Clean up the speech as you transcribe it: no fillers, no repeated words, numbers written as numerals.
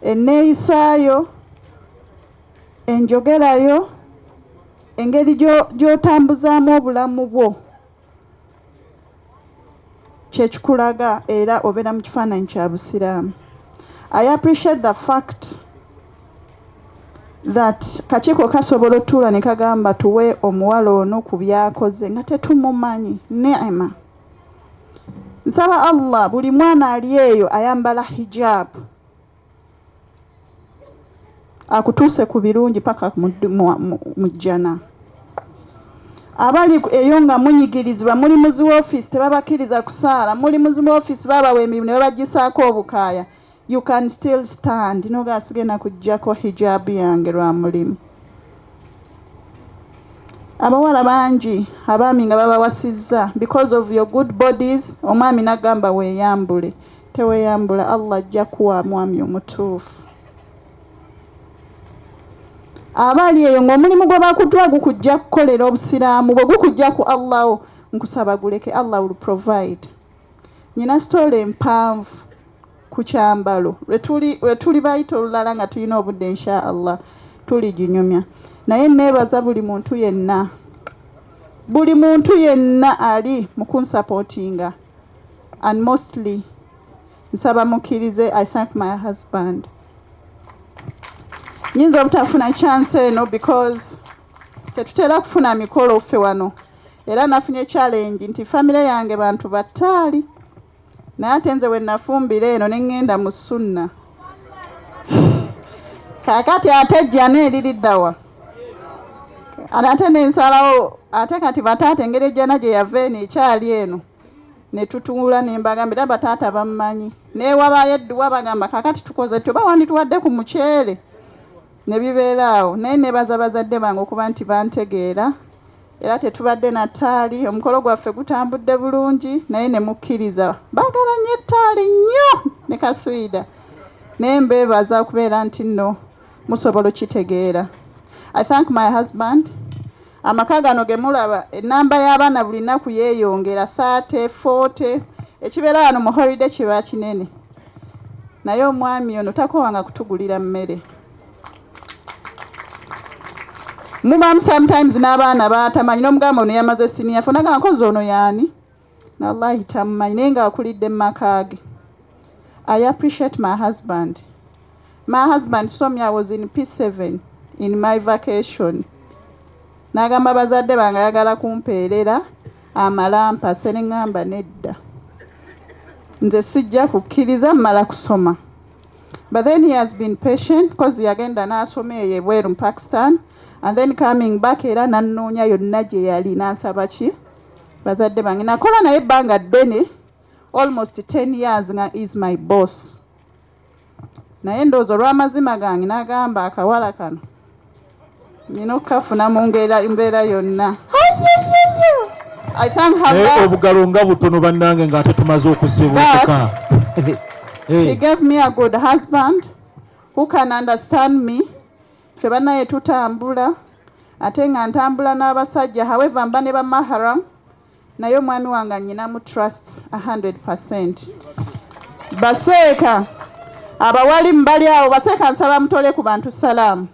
enneeyisaayo, enjogerayo, engeri gy'otambuzaamu obulamu bwo kyekikulaga era obeera mu kifaananyi kya busiraamu. I appreciate the fact that kakiiko kasobola otuula ne kagamba tuwe omuwala ono ku byakoze nga tetumumanyi. Neema. Nsaba Allah buli mwana ali eyo ayambala hijab akutuuse ku birungi paka mu jjana. Abali eyo nga munyigirizibwa muli muzi w'ofiisi tebabakkiriza kusaala, muli muzi w'ofiisi babawa emirimu ne babagisaako obukaaya, you can still stand. Noga asigenda kujjako hijab yange lwa mulimu. Abawala bangi abaami nga babawasizza because of your good bodies. Omwami nagamba weeyambule, teweeyambula, Allah ajja kuwa mwami omutuufu. Abali eyo ng'omulimu gwe bakutwa gukujja kukolera obusiraamu bwe gukujja ku Allah, nkusaba guleke, Allah will provide. Nyina story empanvu ku kyambalo lwe tuli bayita olulala nga tulina obudde insha Allah tuliginyumya, naye neebaza buli muntu yenna ali mu kunsupportinga, and mostly nsaba mukkirize. I thank my husband. Nyinza obutafuna chance eno because tetutera kufuna mikolo ffe wano, era nafunye challenge nti family yange bantu battaali, naye ate nze we nafumbira eno ne ngenda mu sunna. Kaakati ate jjana eririddawa ate nensalawo ate kati bataata engeri ejjana gye yava eno ekyali eno ne tutuula ne mbagambira bataata bammanyi, neewabayo edduwa bagamba kaakati tukoze tuba wandituwadde ku muceere ne bibeeraawo. Naye neebaza bazadde bange okuba nti bantegeera era tetubadde na ttaali, omukolo gwaffe gutambudde bulungi, naye ne mukkiriza baagala nnyo ettaali nnyo ne kaswida, naye mbeebaza okubeera nti nno musobola okitegeera. I thank my husband. Amaka gano ge mulaba ennamba y'abaana buli nnaku yeeyongera 30, 40, ekibeera wano mu holiday kiba kinene, naye omwami ono takowanga kutugulira mmere. Mubamu sometimes n'abaana batamanyi, n'omugamba ono yamaze siniya fo nagamba nkozi ono yaani, wallahi tamumanyi naye nga akulidde mu maka ge. I appreciate my husband. My husband saw me, I was in P7 in my vacation. N'agamba bazadde bange ayagala kumpeerera amalampa, se ne ngamba nedda, nze sijja kukkiriza mmala kusoma. But then he has been patient because yagenda n'asoma eyo ebweru mu Pakistan, and then coming back era nannoonya yonna gye yali n'ansaba ki bazadde bange. Nakola naye ebbanga ddene, almost 10 years nga is my boss. Naye ndowooza olw'amazima gange n'agamba akawala kano nina okukafuna mu mbeera yonna. I thank Allah. Obugalo nga butono bannange ng'ate tumaze okusibuka. He gave me a good husband who can understand me. Ffe bannaye tutambula ate nga ntambula n'abasajja, however mba ne bamaharam, naye omwami wange nyinamu trust 100%. Baseeka abawali mbali awo, baseeka nsaba mutole ku bantu salaamu.